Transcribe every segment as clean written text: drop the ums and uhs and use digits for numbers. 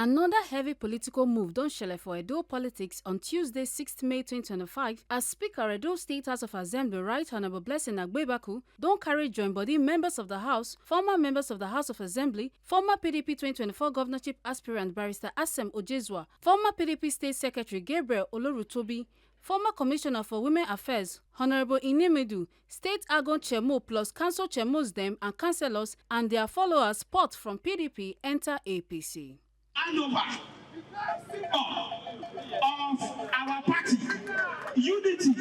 Another heavy political move don shele for Edo politics on Tuesday, 6th May 2025, as Speaker Edo State House of Assembly Right Honorable Blessing Agbebaku don carry join body members of the House, former members of the House of Assembly, former PDP 2024 governorship aspirant Barrister Ojezua, former PDP State Secretary Gabriel Olorutobi, former Commissioner for Women Affairs, Honorable Inemedu, State Agon Chairmos plus Council Chairmos them and councillors and their followers port from PDP enter APC. Handover of our party, unity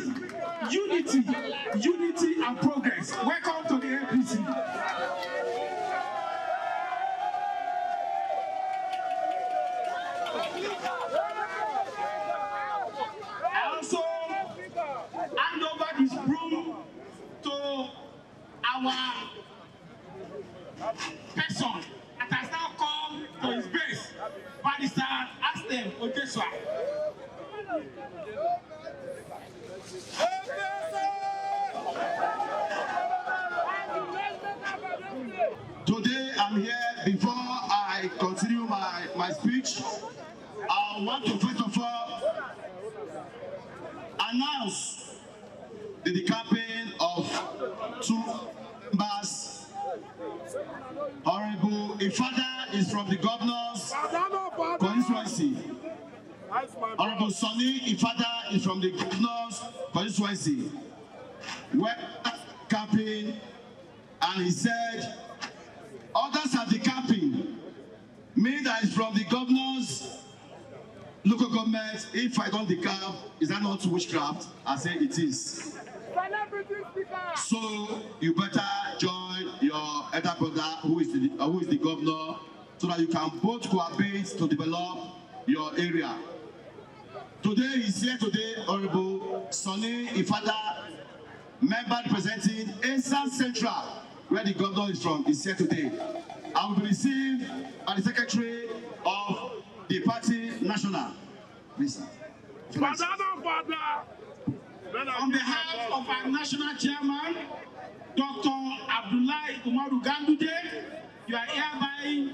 and progress. Welcome to the APC. I also hand over this broom to our person that has now come to his base. Barrister Ojezua. Today I'm here. Before I continue my speech, I want to first of all announce the decamping of two members. Honorable Ifada is from the governor's constituency. Honorable Sonny Ifada is from the governor's constituency. We're camping, and he said others are decamping. Me that is from the governor's local government, if I don't decamp, is that not witchcraft? I say it is. So you better join your elder brother who is the governor, so that you can both cohabit to develop your area. Today is here today, Honorable Sonny Ifada, member representing EDHA Central, where the governor is from, is here today. I will be received by the secretary of the party national. Listen. On behalf of our national chairman, Dr. Abdullahi Umaru Gandude, you are hereby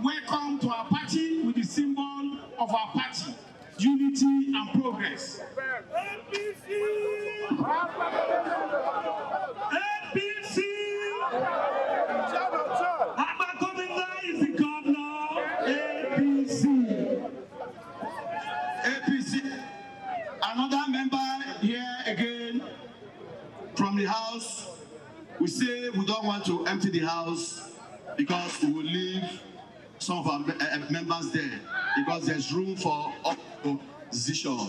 welcome to our party with the symbol of our party, unity and progress. APC! APC! Abakominga is the governor. APC! APC! Another member here again from the house. We say we don't want to empty the house because we will leave some of our members there, because there's room for opposition.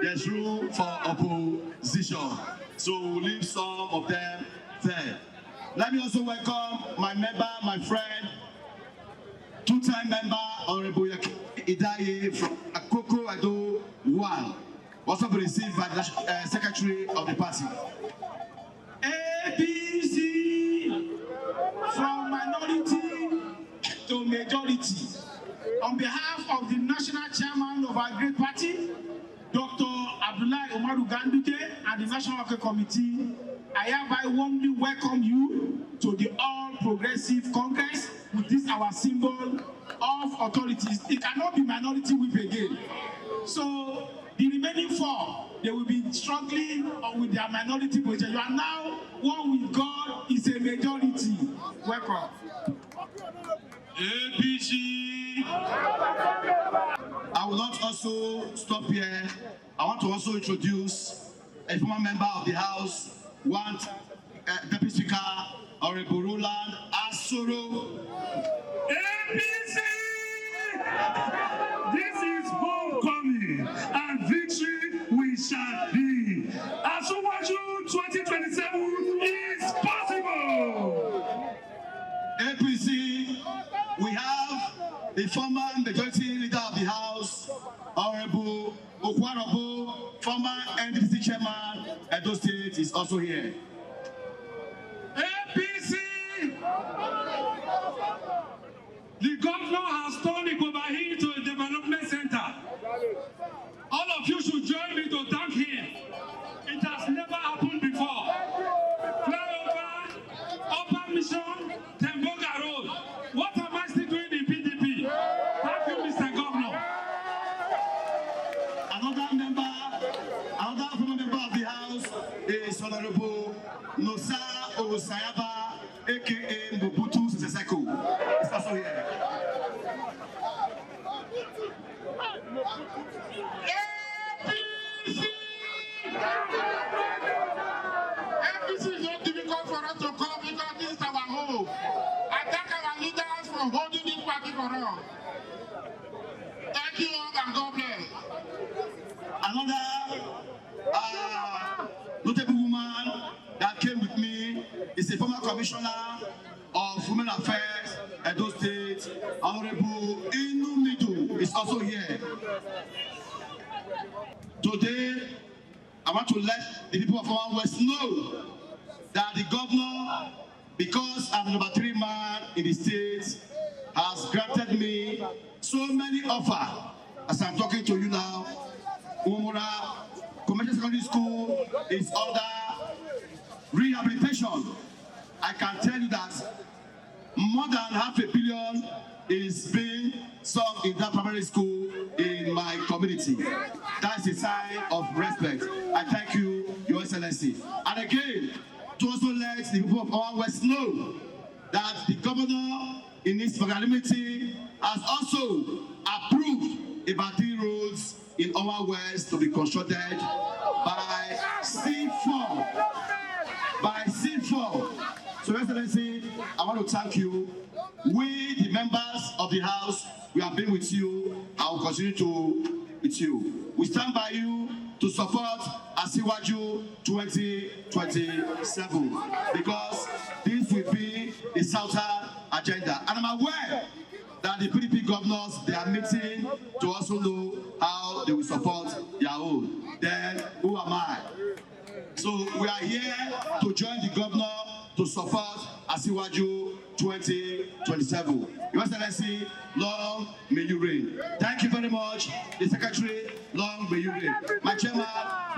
There's room for opposition. So we'll leave some of them there. Let me also welcome my member, my friend, two-time member, Honorable Idaye from Akoko Edo 1. Also be received by the secretary of the party. APC from minority to majority. On behalf of the national chairman of our great party, Dr. Abdullahi Umaru Gandude, and the National Working Committee, I hereby warmly welcome you to the All Progressive Congress with this our symbol of authorities. It cannot be minority whip again. So the remaining four, they will be struggling with their minority position. You are now one with God is a majority. Welcome. APC. I will not also stop here. I want to also introduce a former member of the House, one Deputy Speaker, Honorable Roland Asoro. APC! This is homecoming, and victory we shall be. Asowaju 2027 is possible. APC, we have the former majority leader of the House, Honorable Okpebholo, former NDC chairman, Edo State, is also here. APC! The governor has turned Okpebholo into a development center. All of you should join me to thank him. It has never happened before. Flyover, Upper Mission, Temboga Road. What am I still doing in PDP? Thank you and God bless. Another notable woman that came with me is a former commissioner of Women Affairs, Edo State, Honorable Inumidu is also here. Today, I want to let the people of Oman West know that the governor, because I'm the number 3 man in the state, has granted me so many offers. As I'm talking to you now, Umura Commercial Secondary School is under rehabilitation. I can tell you that more than $500 million is being sung in that primary school in my community. That's a sign of respect. I thank you, Your Excellency. And again, to also let the people of our West know that the governor in his magnanimity has also approved about 3 roads in our West to be constructed by C4. So, Your Excellency, I want to thank you. We, the members of the House, we have been with you. I will continue to with you. We stand by you to support Asiwaju 2027 because this will be the Southern agenda. And I'm aware that the PDP governors, they are meeting to also know how they will support their own. Then, who am I? So we are here to join the governor to support Asiwaju 2027. Your Excellency, long may you reign. Thank you very much. The Secretary, long may you reign. My Chairman,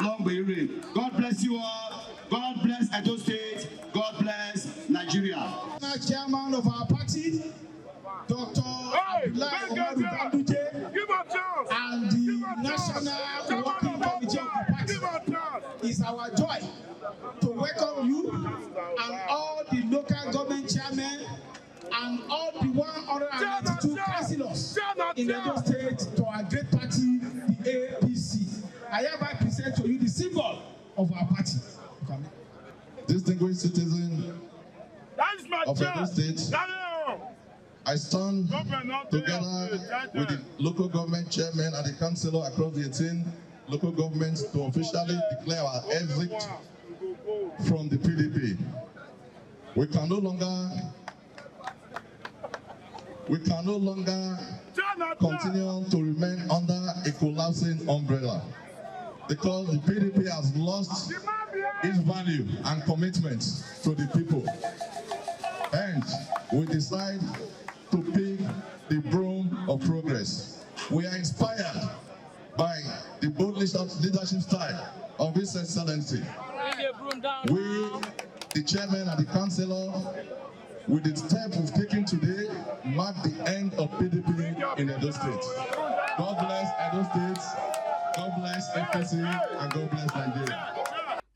long may you reign. God bless you all. God bless Edo State. God bless Nigeria. Chairman of our party, Dr. Abdullahi and the National Working Committee of the party. It's our joy to welcome you and all the local government chairmen and all the 192 councillors in Edo State to our great party, the APC. I hereby present to you the symbol of our party. Distinguished citizen of Edo State, I stand together with the local government chairman and the councillor across the 18 local governments to officially declare our exit from the PDP. We can no longer continue to remain under a collapsing umbrella because the PDP has lost its value and commitment to the people. And we decide to pick the broom of progress. We are inspired by the bold leadership style of His Excellency. We, the chairman and the councillor, with the step we've taken today, mark the end of PDP in Edo State. God bless Edo State, God bless APC, and God bless Nigeria.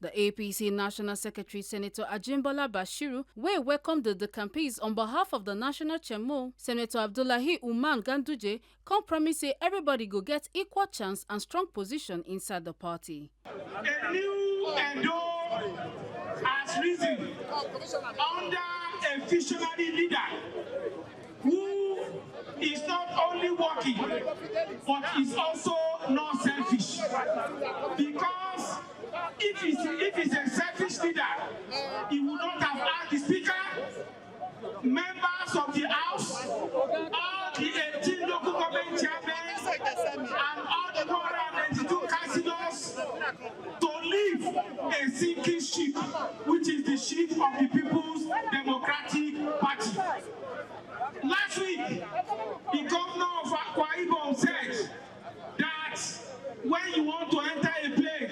The APC National Secretary, Senator Ajimbola Bashiru, welcomed the campaigns on behalf of the National Chairmos, Senator Abdullahi Umar Ganduje, come promise say everybody go get equal chance and strong position inside the party. A new Edo has risen under a visionary leader who is not only working, but is also not selfish. Because if he's a selfish leader, he would not have asked the Speaker, members of the House, all the 18 local government chairmen, and all the 192 councillors to leave a sinking ship, which is the ship of the People's Democratic Party. Last week, the governor of Akwa Ibom said that when you want to enter a plane,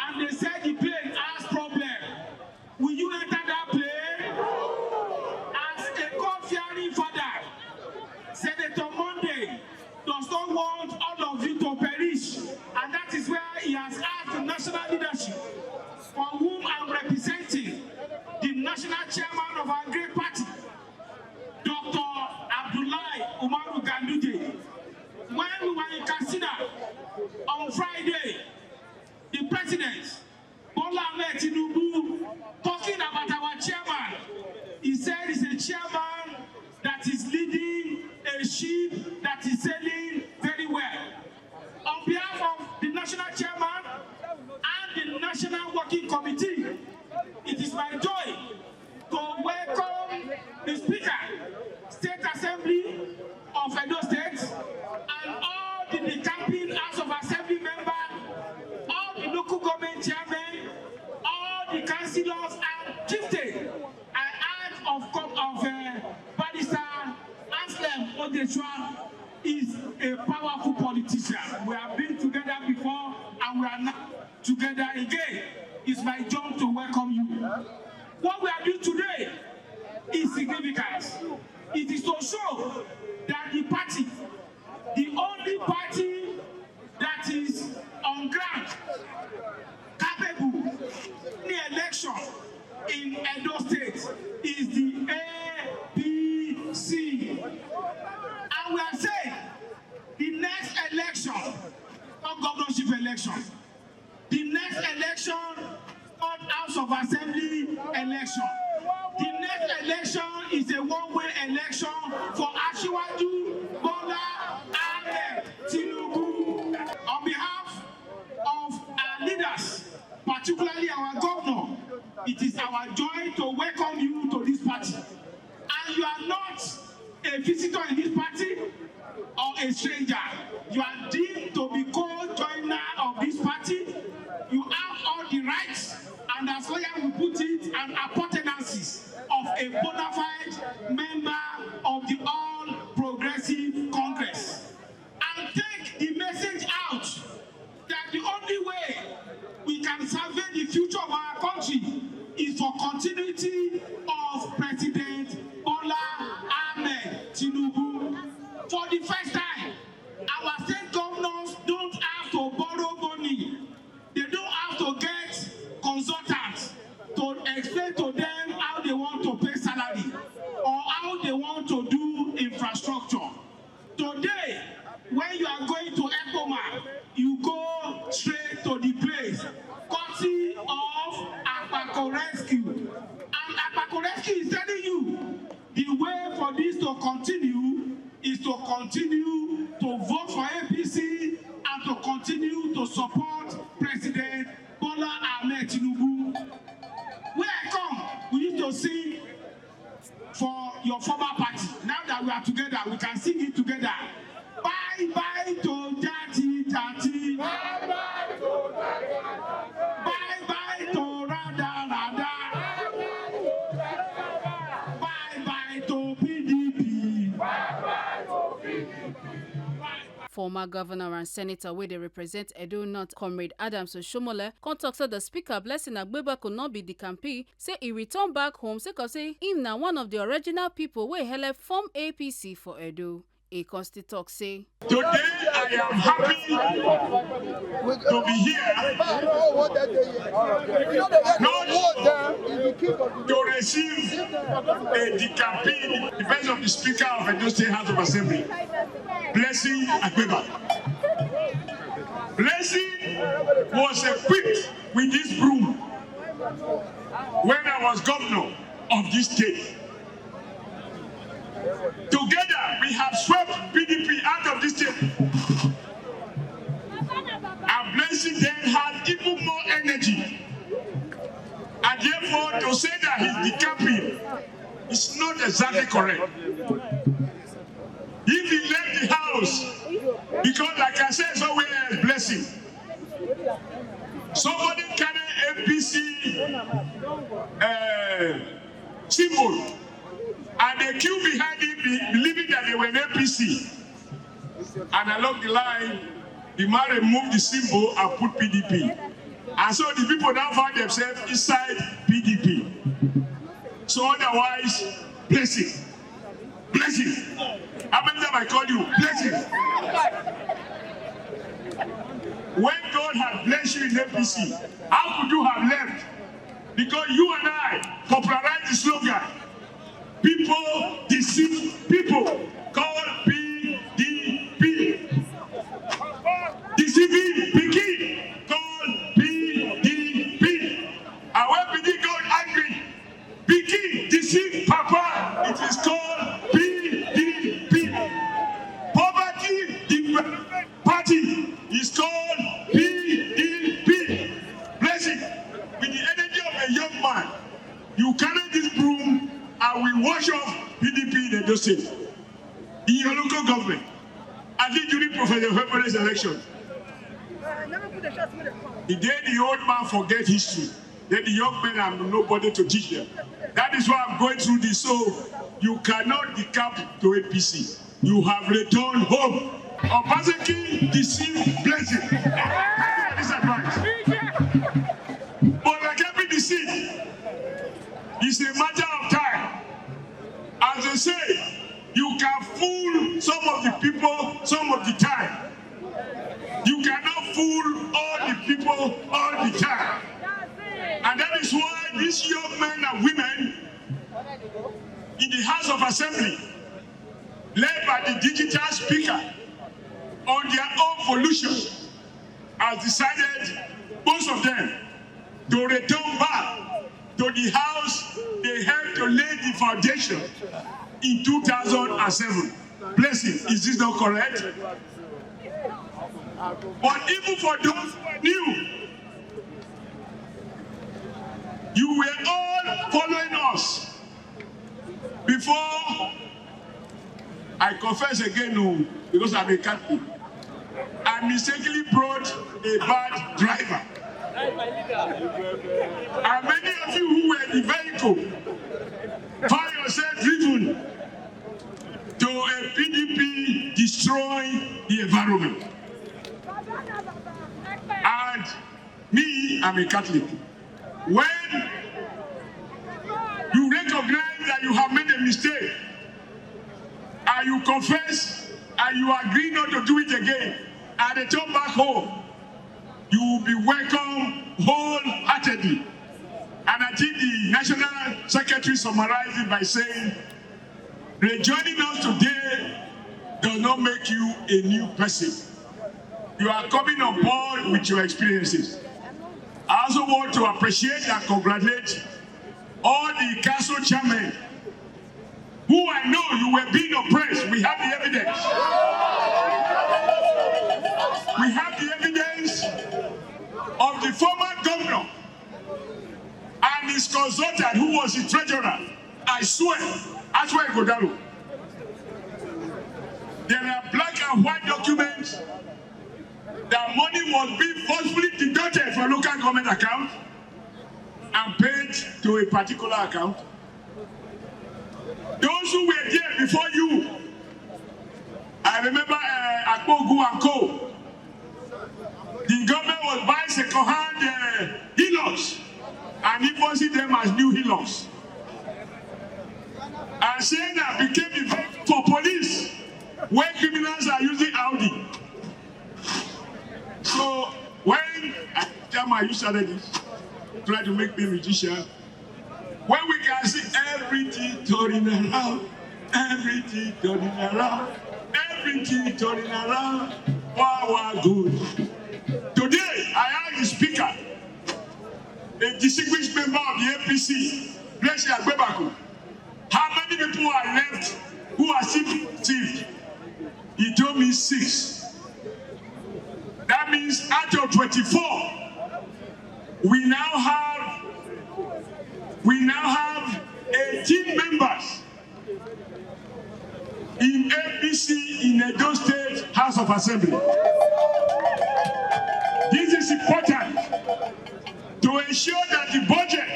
and they said the plane has problem, will you enter that plane? As a God-fearing father, Senator Monday does not want all of you to perish, and that is where he has asked the national leadership, for whom I'm representing, the national chairman of our great party, Dr. Abdullahi Umaru Ganduje. When we were in Katsina on Friday, the president, Bola Ahmed Tinubu, talking about our chairman, he said he's a chairman that is leading a ship ship that is sailing very well. On behalf of the National Chairman and the National Working Committee, it is my joy to welcome the Speaker, State Assembly of Edo State, and all the decamping House of Assembly members, all the local government chairmen, all the councillors and chieftains. I ask of Barrister Ojezua is a powerful politician. We have been together before and we are now together again. It's my job to welcome you. What we are doing today is significant. It is to show that the party, the only party that is on ground, capable in the election in Edo State is the APC. And we are saying the next election, not governorship election, the next election, not House of Assembly election. The next election is a one-way election for Asiwaju Bola Ahmed Tinubu. On behalf of our leaders, particularly our governor, it is our joy to welcome you to this party. And you are not a visitor in this party or a stranger. You are deemed to be co-joiner of this party. You have all the rights, and as lawyer we put it, and appurtenances of a bona fide member of the All Progressive Congress. And take the message out that the only way we can survey the future of our country is for continuity of President Bola Ahmed Tinubu. For the first time, our state governors don't have to borrow money. They don't have to get consultants to explain to them how they want to pay salary or how they want to do infrastructure. Today, when you are going to Ekpoma, you go straight to the place, courtesy of Akpako Rescue. And Akpako Rescue is telling you the way for this to continue is to continue to vote for APC and to continue to support President Bola Ahmed Tinubu. Where I come, we need to sing for your former party. Now that we are together, we can sing it together. Bye bye to Jati Jati. Bye bye to Jati. Bye bye to Rada Rada. Bye bye to PDP. Bye bye to PDP. Former governor and senator where they represent Edo North, Comrade Adams Oshomole, contacted the Speaker Blessing Agbebaku could not be the campaign, say he returned back home, say him now one of the original people where he form APC for Edo. A constituent say, today I am happy to be here, not to receive the campaign in defense of the Speaker of Edo State House of Assembly, Blessing Agbebaku. Blessing was equipped with this broom when I was governor of this state. Together, we have swept PDP out of this state. And Blessing then had even more energy. And therefore, to say that he's decamping is not exactly correct. If he left the house, because like I said, somewhere else, Blessing, somebody carry APC symbol, and they queue behind him, believing that they were an APC. And along the line, the man removed the symbol and put PDP. And so the people now found themselves inside PDP. So otherwise, Blessing. Blessing. How many times I called you? Blessing. When God had blessed you in APC, how could you have left? Because you and I popularized the slogan, people deceive people, called PDP. Deceiving begin, called PDP. And when PDP got angry, begin, deceive Papa, it is called PDP. Development Party is called PDP. Blessing, with the energy of a young man, you carry this broom and we wash off PDP in Edo State, in your local government, at least during Professor February's election. The day the old man forget history, then the young men have nobody to teach them. That is why I'm going through this. So you cannot decamp to APC. You have returned home. Obaseki deceived Blessing. This advice. But like every deceit, it's a matter of time. As they say, you can fool some of the people some of the time. You cannot fool all the people all the time. And that is why these young men and women in the House of Assembly, led by the digital speaker, on their own volition, has decided, most of them, to return back to the house they helped to lay the foundation in 2007. Blessing, is this not correct? But even for those who are new, you were all following us. Before, I confess again, no, because I'm a Catholic, I mistakenly brought a bad driver. And many of you who were in the vehicle find yourself driven to a PDP destroying the environment. And me, I'm a Catholic. When you recognize that you have made a mistake, and you confess, and you agree not to do it again, and return back home, you will be welcome wholeheartedly. And I think the National Secretary summarized it by saying, rejoining us today does not make you a new person. You are coming on board with your experiences. I also want to appreciate and congratulate all the council chairmen who I know you were being oppressed. We have the evidence. We have the evidence of the former governor and his consultant who was the treasurer. I swear Godalo. There are black and white documents that money was being forcefully deducted from local government account and paid to a particular account. Those who were there before you, I remember Okpebholo and Co. The government was buying second-hand Hilux and imposing them as new Hilux. And saying that became the vehicle for police when criminals are using Audi. So when Chairmos, you started this, try to make me musician. When we can see everything turning around, everything turning around, everything turning around, wow, good. Today, I ask the speaker, a distinguished member of the APC, EDHA Agbebaku, how many people are left who are still thieved? He told me 6. That means out of 24, we now have 18 members in APC in Edo State House of Assembly. This is important to ensure that the budget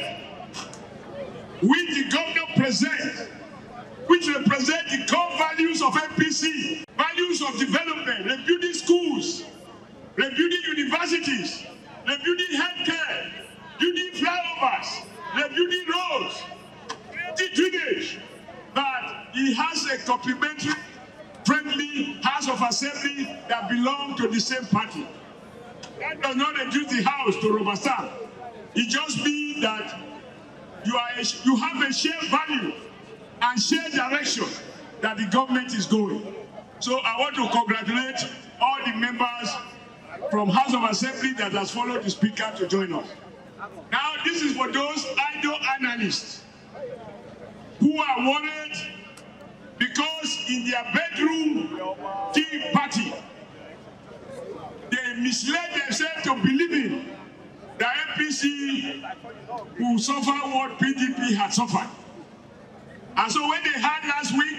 which the governor presents, which represent the core values of APC, values of development, rebuilding schools, rebuilding universities, rebuilding healthcare, building flyovers, rebuilding roads, creating drainage, that he has a complementary, friendly House of Assembly that belong to the same party. That does not reduce the House to rubber stamp. It just means that you have a shared value and shared direction that the government is going. So I want to congratulate all the members from House of Assembly that has followed the speaker to join us. Now this is for those idle analysts who are worried because in their bedroom tea party, misled themselves to believing that APC will suffer what PDP had suffered. And so when they heard last week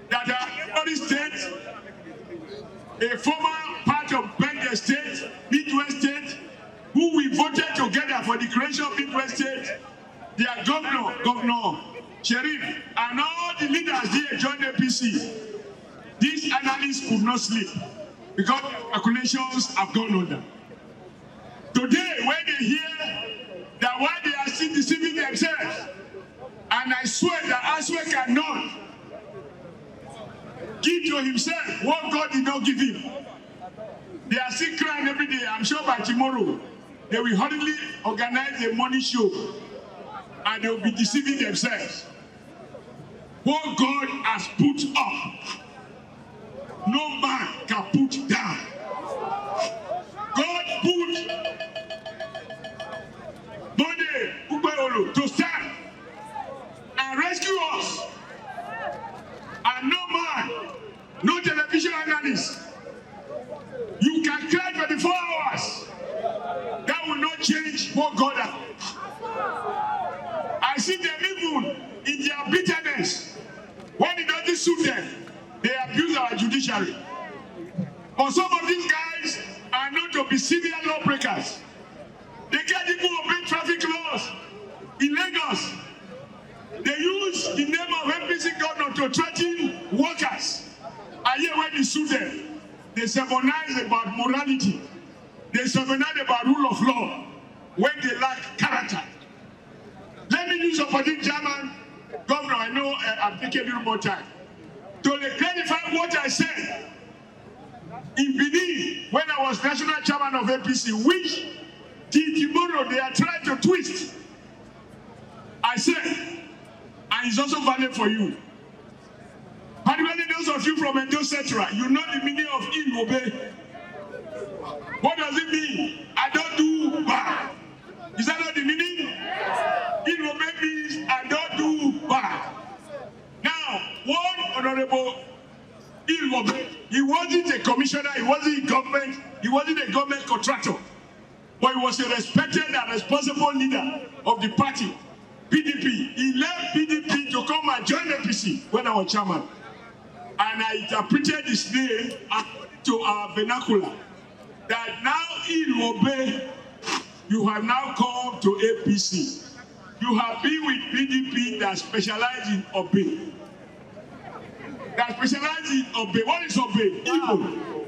that our neighboring state, a former part of Benga State, Midwest State, who we voted together for the creation of Midwest State, their Governor Sheriff, and all the leaders there joined APC. These analysts could not sleep because calculations have gone under. Today, when they hear that while they are still deceiving themselves, and I swear that Aswe cannot give to himself what God did not give him. They are still crying every day. I'm sure by tomorrow, they will hurriedly organize a money show and they will be deceiving themselves. What God has put up, no man can put down. God put Okpebholo to stand and rescue us. And no man, no television analyst, you can cry 24 hours. That will not change what God has. I see them even in their bitterness. When it doesn't suit them, they abuse our judiciary. But some of these guys are known to be severe lawbreakers. They can't even obey traffic laws in Lagos. They use the name of APC governor to threaten workers. And yet when they sue them, they sermonize about morality. They sermonize about rule of law when they lack character. Let me use opportunity, Chairman, Governor, I know I'm taking a little more time, to clarify what I said in Benin when I was national chairman of APC, which till tomorrow they are trying to twist. I said, and it's also valid for you. Particularly those of you from Edo Central, you know the meaning of Ilobe. What does it mean? I don't do bad. Is that not the meaning? Ilobe means I don't do bad. Now, one honorable Ilobe, he wasn't a commissioner, he wasn't a government, he wasn't a government contractor. But he was a respected and responsible leader of the party, PDP. He left PDP to come and join APC when I was chairman. And I interpreted his name to our vernacular. That now in Obe, you have now come to APC. You have been with PDP that specializes in Obe. That specializes in Obe. What is Obe? Igbo.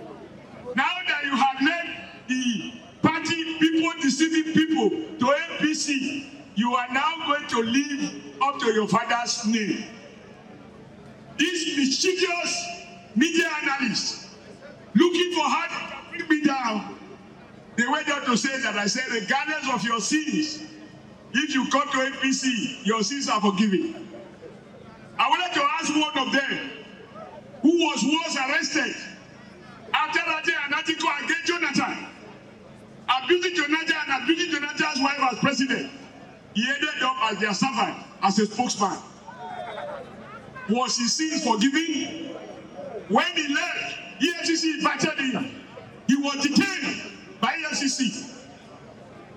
Now that you have led the party people deceiving people to APC, you are now going to live up to your father's name. These mischievous media analysts looking for how to bring me down, they went out to say that I said, regardless of your sins, if you come to APC, your sins are forgiven. I wanted to ask one of them, who was arrested after writing an article against Jonathan, abusing Jonathan and abusing Jonathan's wife as president. He ended up as their servant, as a spokesman. Was his sins forgiven? When he left, EFCC invited him. He was detained by EFCC.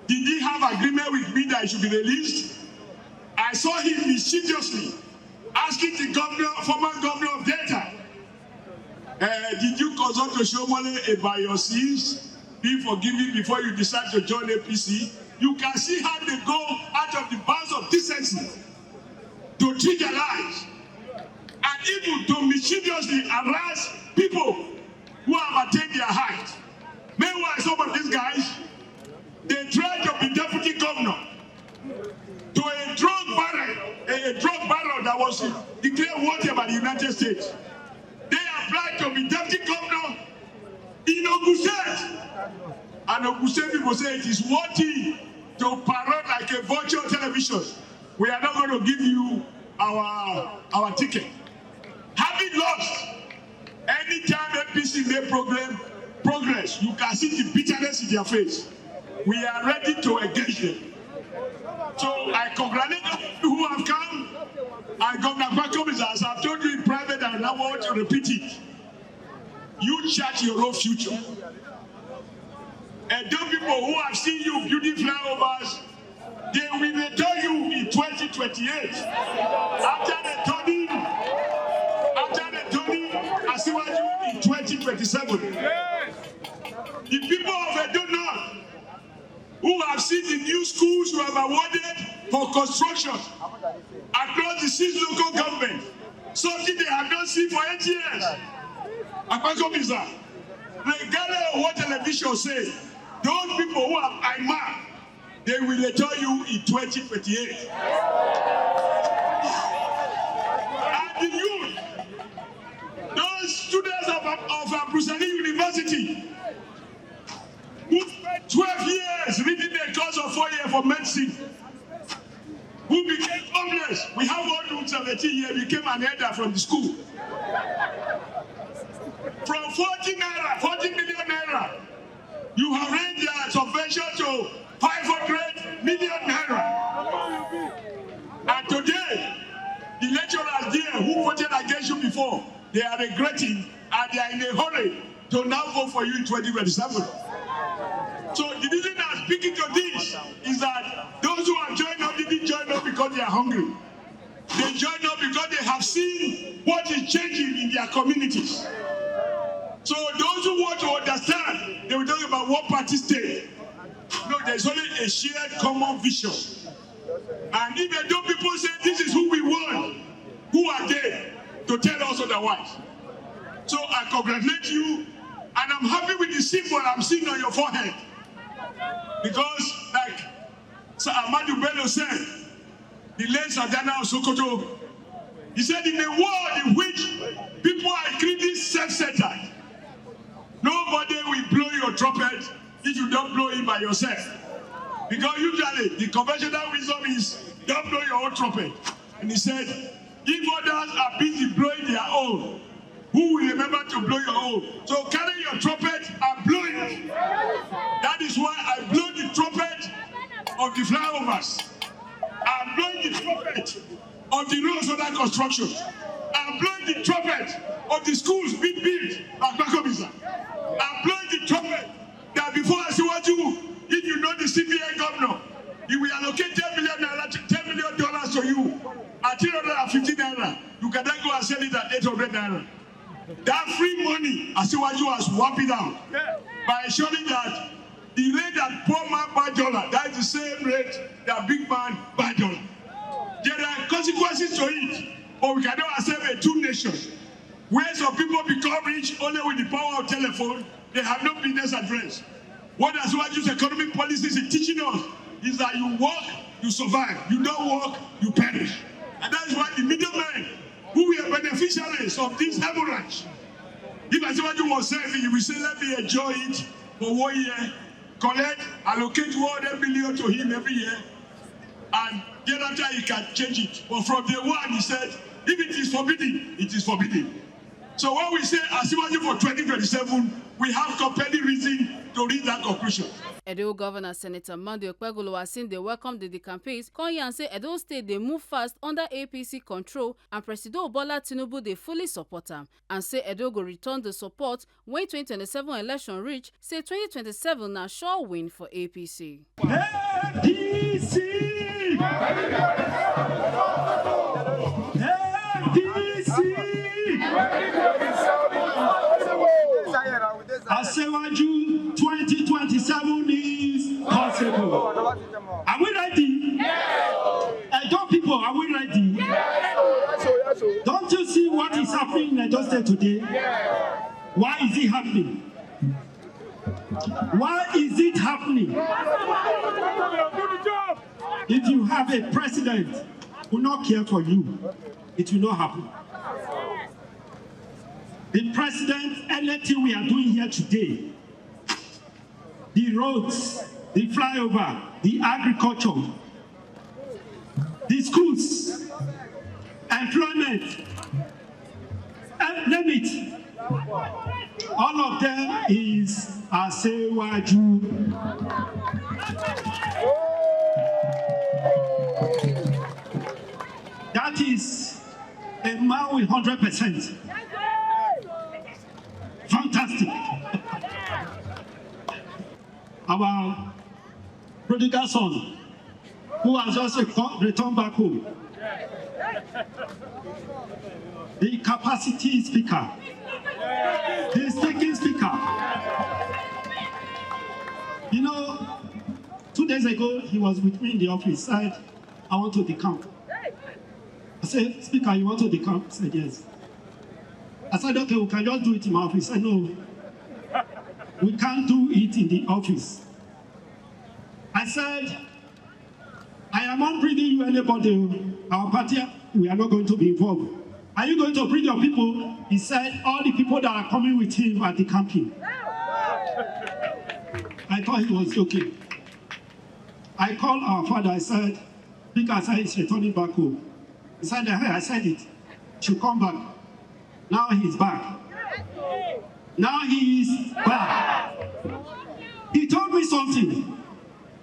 Did he have agreement with me that he should be released? I saw him mischievously asking the governor, former governor of Delta, did you consult to Shomole about your sins being forgiven before you decide to join APC? You can see how they go out of the bounds of decency to treat their lives and even to mischievously harass people who have attained their height. Meanwhile, some of these guys, they tried to be deputy governor to a drug barrel that was declared wanted by the United States. They applied to be deputy governor in Ogun State. And Ogun State people say it is worthy to parade like a virtual television. We are not going to give you our ticket. Having lost, anytime APC make progress, you can see the bitterness in their face. We are ready to engage them. So I congratulate you who have come. And Governor Agbebaku, as I've told you in private, and I want to repeat it. You chart your own future. And those people who have seen you building flyovers, they will return you in 2028. After the turning, I see what you in 2027. Yes. The people of Edo North who have seen the new schools you have awarded for construction across the 6 local governments, something they have not seen for 8 years. Akwakomisa, regardless of what television says, those people who have IMA, they will return you in 2028. And the youth, those students of Brusani University, who spent 12 years reading a course of 4 years for medicine, who became homeless. We have one who 17 years became an elder from the school. From 40 million naira, you have raised their subvention to 500 million naira. And today, the lecturers there who voted against you before, they are regretting and they are in a hurry to now vote for you in 2027. So the reason I'm speaking to this is that those who have joined up didn't join up because they are hungry. They joined up because they have seen what is changing in their communities. So those who want to understand, they will talk about what party state. No, there's only a shared common vision. And if those people say this is who we want, who are they to tell us otherwise? So I congratulate you, and I'm happy with the symbol I'm seeing on your forehead. Because, like Sir Ahmadu Bello said, the late Sadana of Sokoto, he said, in a world in which people are increasingly self-centered, nobody will blow your trumpet if you don't blow it by yourself. Because usually the conventional wisdom is don't blow your own trumpet. And he said, if others are busy blowing their own, who will remember to blow your own? So carry your trumpet and blow it. That is why I blow the trumpet of the flyovers. I'm blowing the trumpet of the roads under construction. I'm blowing the trumpet of the schools being built at Bakomisa. I'm blowing the trumpet that before I see what you, if you know the CBA governor, he will allocate $10 million to you at 350 naira. You can then go and sell it at 800 naira. That free money, I see what you has wiped it out by ensuring that the rate that poor man buy dollar, that is the same rate that big man buy dollar. There are consequences to it, but we cannot accept a two nations where some people become rich only with the power of telephone. They have no business address. What does Waju's economic policies is teaching us is that you work, you survive. You don't work, you perish. And that is why the middlemen who were beneficiaries of this hemorrhage, if I say what you want to say, you will say, let me enjoy it for 1 year, collect, allocate 100 million to him every year, and then after he can change it. But from day one, he said, if it is forbidden, it is forbidden. So when we say Asiwaju for 2027, we have compelling reason to reach that conclusion. Edo Governor Senator Okpebholo has seen they welcomed the campaigns. Konya and say Edo State they move fast under APC control and President Bola Tinubu they fully support them. And say Edo go return the support when 2027 election reach. Say 2027 na sure win for APC. APC! Asiwaju 2027 is possible. Are we ready? Yes. Edo people, are we ready? Yes. Don't you see what is happening in Edo State today? Yes. Why is it happening? Why is it happening? If you have a president who will not care for you, it will not happen. The president, anything we are doing here today, the roads, the flyover, the agriculture, the schools, employment, name it. All of them is Asiwaju. That is a man with 100%. Fantastic. our prodigal son, who has just returned back home. The capacity speaker, the speaking speaker. You know, 2 days ago, he was with me in the office, said, I want to decamp. I said, Speaker, you want to decamp? He said, yes. I said, okay, we can just do it in my office. He said, no, we can't do it in the office. I said, I am not bringing you anybody. Our party, we are not going to be involved. Are you going to bring your people? He said, all the people that are coming with him at the camping. I thought he was joking. I called our father. I said, Speaker said he's returning back home. He said, hey, I said it. He should come back. Now he's back. Now he is back. He told me something.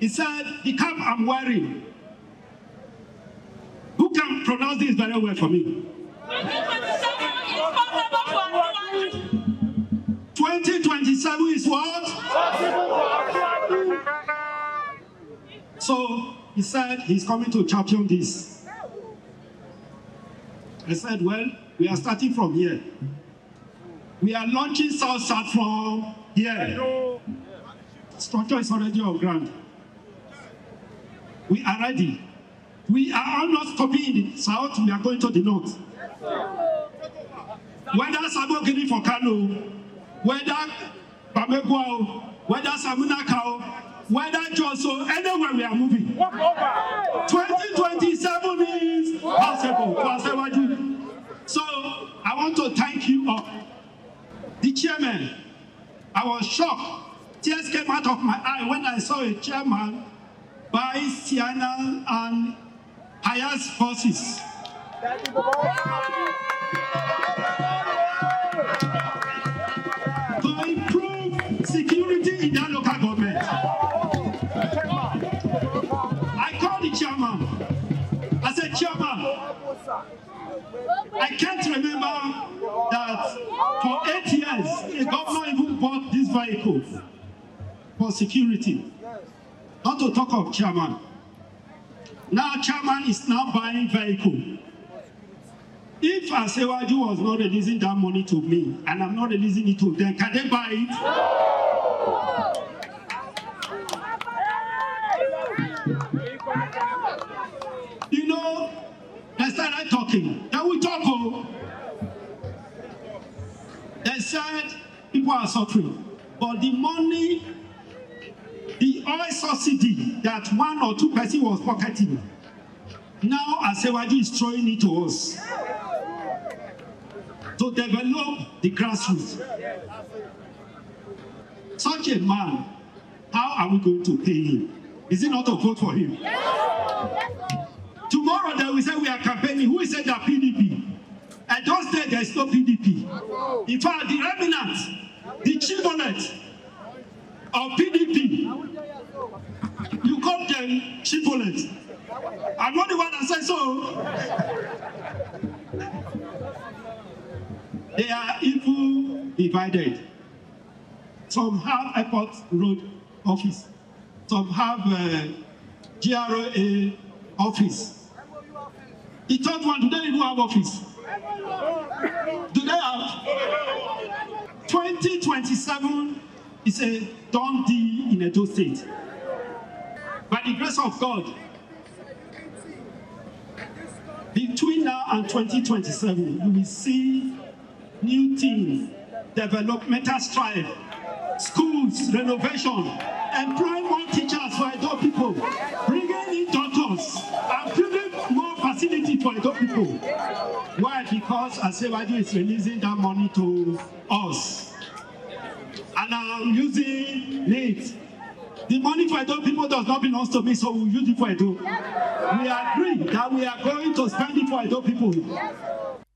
He said, the cap I'm wearing. Who can pronounce this very well for me? 2027 is what? So he said he's coming to champion this. I said, well, we are starting from here. We are launching South from here. Structure is already on ground. We are ready. We are not stopping in the south, we are going to the north. Whether Sabogini for Kano, whether Bamegwao, whether Samunakao, whether Joso, anywhere we are moving. 2027 is possible. So I want to thank you all. The chairman, I was shocked. Tears came out of my eye when I saw a chairman by Siana and highest forces. To improve security in that local government. I called the chairman. I said, Chairman, I can't remember that for 8 years, a governor even bought this vehicle for security. Not to talk of chairman. Now chairman is now buying vehicle. If Asewaju was not releasing that money to me, and I'm not releasing it to them, can they buy it? You know, they started talking. Then we talk. They said people are suffering, but the money, the oil subsidy that 1 or 2 persons was pocketing, now Asewaju is throwing it to us to develop the grassroots. Such a man, how are we going to pay him? Is it not to vote for him? Tomorrow they will say we are campaigning. Who said that PDP? I don't say there is no PDP. In fact, the remnant, the chibolet of PDP, you call them chibolet. I'm not the one that says so. They are even divided. Some have airport road office. Some have GRA office. The third one, do they even have office? Do they have? 2027 is a done deal in Edo State. By the grace of God, between now and 2027, you will see new things, developmental strive, schools, renovation, employing more teachers for Edo people, bringing in doctors, and building more facility for Edo people. Why? Because Asewaju is releasing that money to us. And I'm using it. The money for Edo people does not belong to me, so we'll use it for Edo. We agree that we are going to spend it for Edo people.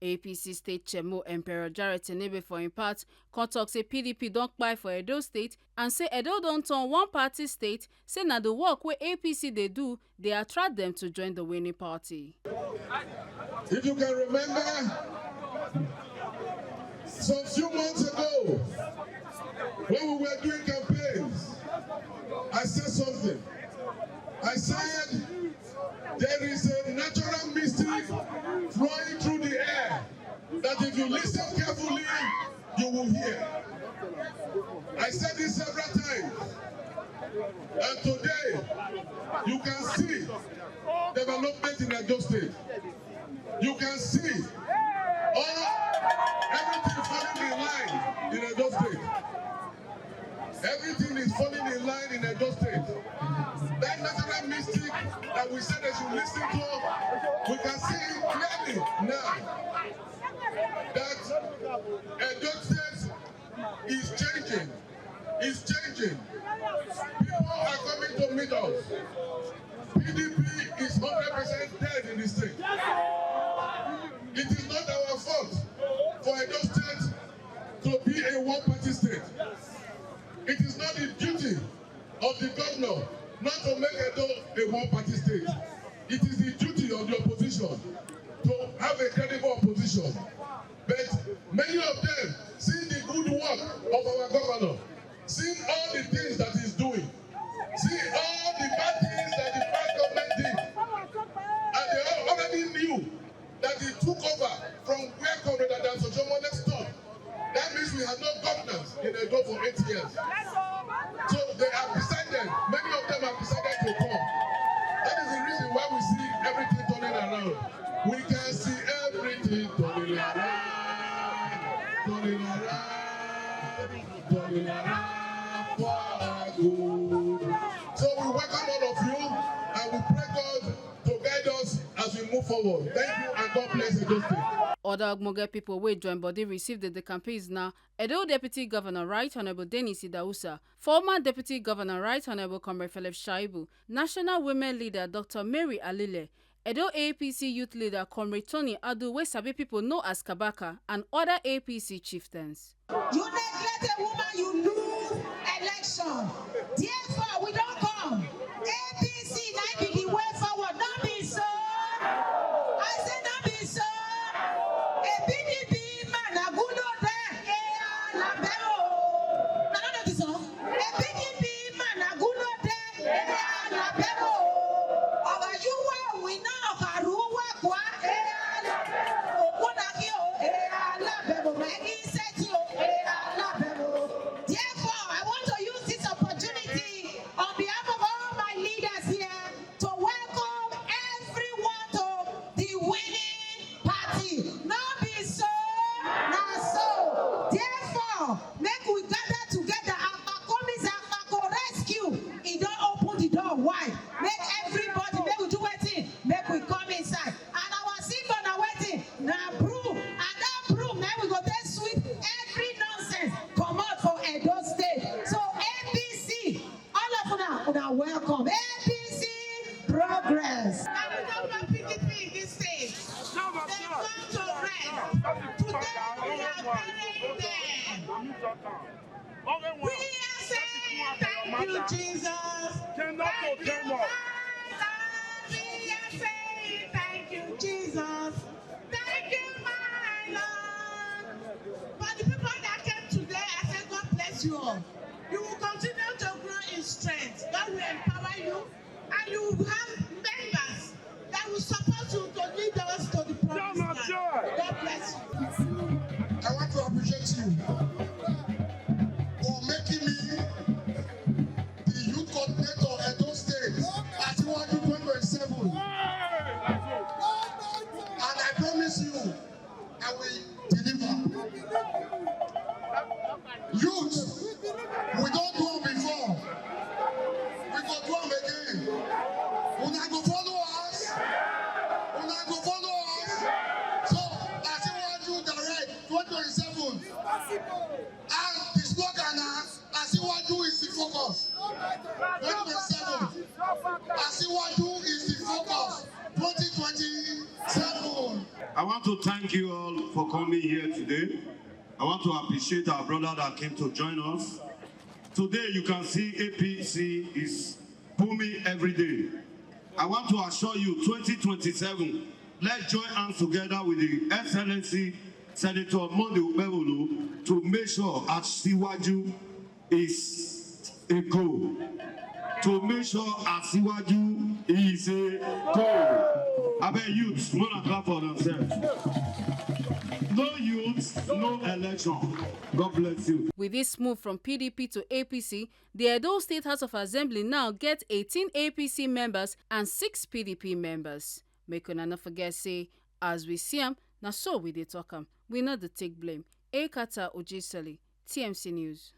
APC State Chairmos Emperor Jared Tenebe for in part, talk say PDP don't buy for Edo State and say Edo don't turn one-party state, say na the work where APC they do, they attract them to join the winning party. If you can remember, some few months ago, when we were doing campaigns, I said this several times. And today, you can see development in Edo State. You can see everything falling in line in Edo State. Everything is falling in line in Edo State. That national mystic that we said they should listen to, we can see clearly now that Edo State is changing. It's changing. People are coming to meet us. PDP is 100% dead in the state. It is not our fault for Edo State to be a one-party state. It is not the duty of the governor not to make Edo a one-party state. It is the duty of the opposition to have a credible opposition. But many of them see the good work of our governor, see all the things that he's doing, see all the bad things that the past government did, and they already knew that he took over from where Comrade Ojezua stopped. That means we had no governance in Edo for 8 years. So they have decided, many of them have decided to come. That is the reason why we see everything turning around. We can see everything turning around, turning around for our good. So we welcome all of you and we pray God to guide us as we move forward. Thank you and God bless Edo State. Other Ogbonge people wey join body received the campaigns now. Edo Deputy Governor Right Honorable Dennis Idausa, former Deputy Governor Right Honorable Comrade Philip Shaibu, National Women Leader Dr. Mary Alile, Edo APC Youth Leader Comrade Tony Adu, wey sabi people know as Kabaka, and other APC chieftains. You neglect a woman, you lose election. Therefore, we don't come. APC might be the way forward. Don't be so. I said don't be so. A PDP man, a good old there. No, no, this one. A PDP man, a good old there. You we know Karuwa Kwa. Therefore, I want to use this opportunity on behalf of all my leaders here to welcome everyone to the winning party. Not be so, not so. Therefore, make we gather together. Apakomis Apako rescue. It don't open the door wide. Make everybody, make we do waiting. Make we come inside. And our symbol now waiting. Now broom. And that broom, now we go there sweep every nonsense. Come out for Edo State. So APC, all of you welcome. APC progress. And we don't want PDP in this state. They come to rest. Today we are burying them. We are saying thank you, Jesus. Thank you, Father. We are saying thank you, Jesus. Thank you, my Lord. But the people that came today, I said, God bless you all. You will continue to grow in strength. God will empower you, and you will have members that will support you to lead us to the promised land. God bless you. I want to appreciate you for making me the youth coordinator of Edo State at 2027. And I promise you, I will deliver. Youth, we don't do them before. We go do them again. Una go follow us. Una go follow us. So, I see what you direct 2027. And the slogan, I see what you is the focus. 2027. I see what you is the focus. 2027. I want to thank you all for coming here today. I want to appreciate our brother that came to join us. Today you can see APC is booming every day. I want to assure you 2027, let's join hands together with the Excellency Senator Okpebholo to make sure Asiwaju is a goal. To make sure Asiwaju is a goal. I bet youths want to clap for themselves. No youth, no election. God bless you. With this move from PDP to APC, the Edo State House of Assembly now gets 18 APC members and 6 PDP members. Make una not forget say, as we see them, na so we dey talk am. We not the take blame. Ojezua, TMC News.